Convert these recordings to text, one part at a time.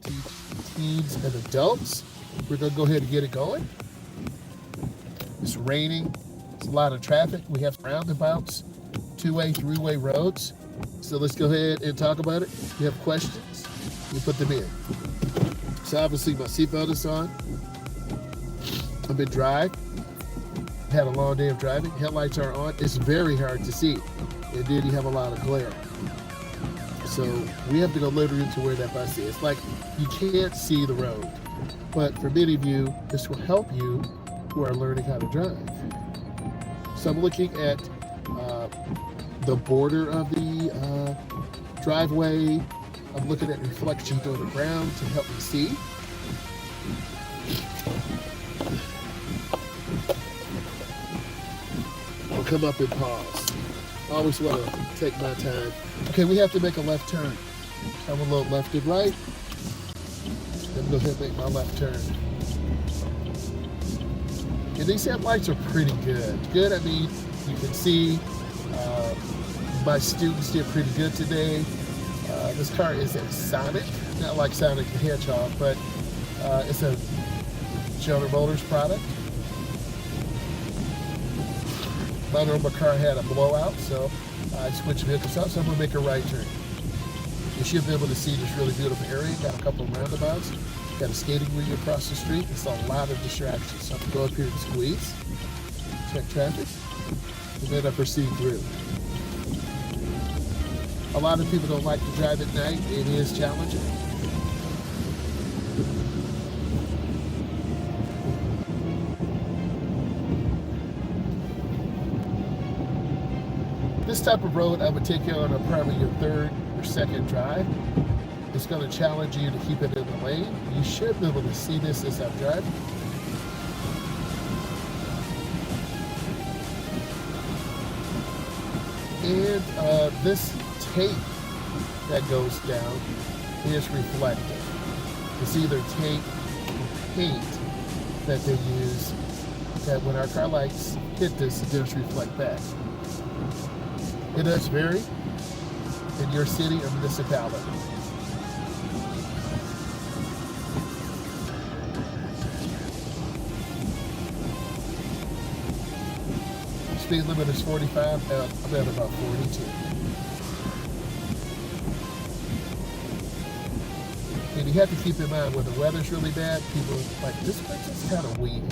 teach teens and adults. We're going to go ahead and get it going. It's raining. It's a lot of traffic. We have roundabouts, two-way, three-way roads. So let's go ahead and talk about it. If you have questions, you put them in. So obviously my seatbelt is on. I've been driving. Had a long day of driving. Headlights are on. It's very hard to see. And then you have a lot of glare. So we have to go literally to where that bus is. Like you can't see the road. But for many of you, this will help you who are learning how to drive. So I'm looking at the border of the driveway. I'm looking at reflections on the ground to help me see. I'll come up and pause. I always want to take my time. Okay, we have to make a left turn. I'm a little left and right. Let me go ahead and make my left turn. And these headlights are pretty good. Good, I mean, you can see my students did pretty good today. This car is a Sonic, not like Sonic the Hedgehog, but it's a General Motors product. My normal car had a blowout, so I switched vehicles out, so I'm going to make a right turn. You should be able to see this really beautiful area. Got a couple of roundabouts. Got a skating ring across the street. It's a lot of distractions. So I can go up here and squeeze, check traffic, and then I proceed through. A lot of people don't like to drive at night. It is challenging. This type of road, I would take you on probably your third or second drive. It's going to challenge you to keep it in the lane. You should be able to see this as I'm driving. And this tape that goes down is reflective. It's either tape or paint that they use that when our car lights hit this, it does reflect back. It does vary in your city or municipality. Speed limit is 45, I'm at about 42. And you have to keep in mind when the weather's really bad, people are like, this place is kind of weedy.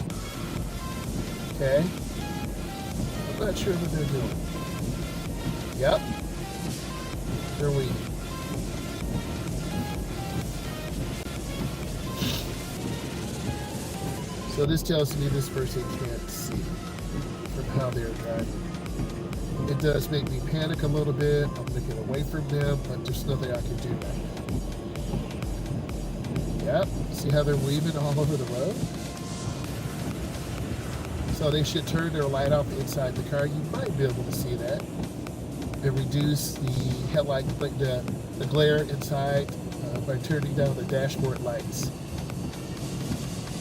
Okay? I'm not sure what they're doing. Yep. They're weedy. So this tells me this person can't see from how they're driving. It does make me panic a little bit. I'm looking away from them, but there's nothing I can do right now. Yep, see how they're weaving all over the road? So they should turn their light off inside the car. You might be able to see that. And reduce the headlight, the glare inside by turning down the dashboard lights.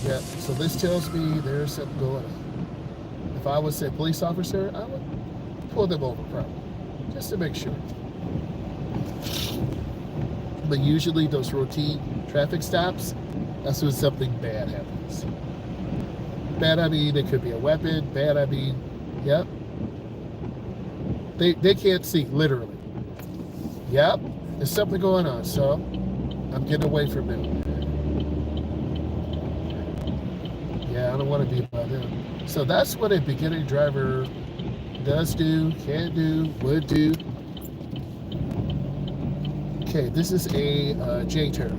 Yep, so this tells me there's something going on. If I was a police officer, I would pull them over probably, just to make sure. But usually those routine traffic stops, that's when something bad happens. Bad, I mean, it could be a weapon. Bad, I mean, yep. They can't see, literally. Yep, there's something going on, so I'm getting away from them. Yeah, I don't want to be by them. So that's what a beginning driver does do, can do, would do. Okay, this is a J-turn.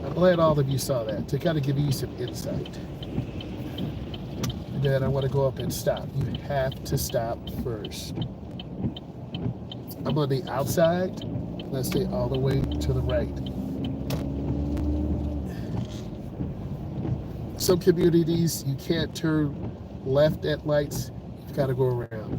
I'm glad all of you saw that, to kind of give you some insight. And then I want to go up and stop. You have to stop first. I'm on the outside. Let's stay all the way to the right. Some communities, you can't turn left at lights. You've got to go around.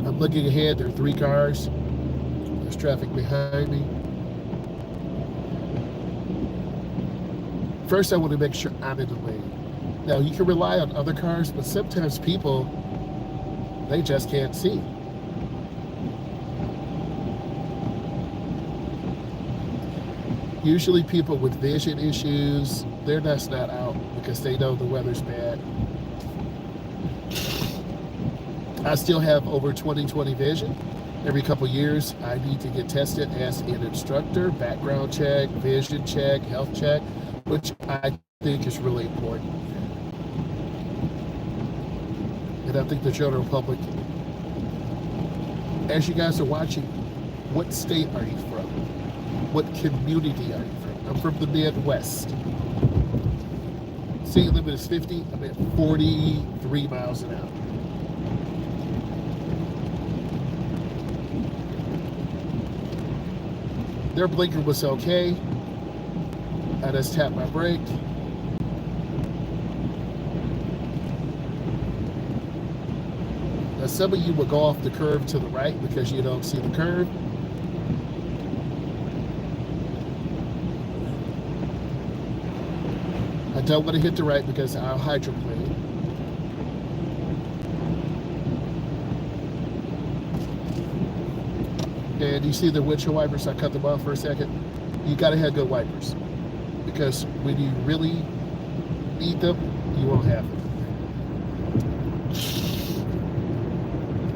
I'm looking ahead. There are 3 cars. There's traffic behind me. First, I want to make sure I'm in the lane. Now, you can rely on other cars, but sometimes people, they just can't see. Usually people with vision issues, they're just not out because they know the weather's bad. I still have over 20/20 vision. Every couple years, I need to get tested as an instructor, background check, vision check, health check, which I think is really important. And I think the general public, as you guys are watching, what state are you from? What community are you from? I'm from the Midwest. State limit is 50. I'm at 43 miles an hour. Their blinker was okay. I just tapped my brake. Now, some of you will go off the curve to the right because you don't see the curve. I don't want to hit the right because I'll hydroplane. And you see the windshield wipers, I cut them off for a second. You gotta have good wipers because when you really need them, you won't have them.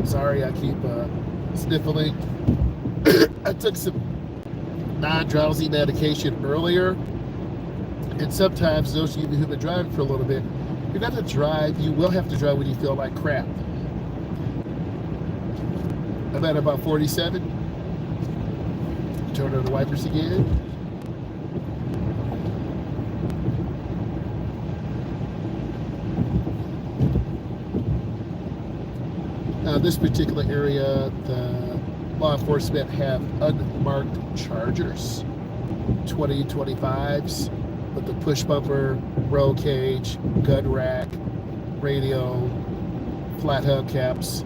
Sorry, I keep sniffling. I took some non-drowsy medication earlier. And sometimes those of you who've been driving for a little bit, you got to drive, you will have to drive when you feel like crap. I'm at about 47. Turn on the wipers again. Now, this particular area, the law enforcement have unmarked chargers, 2025s, with the push bumper, roll cage, gun rack, radio, flat hubcaps,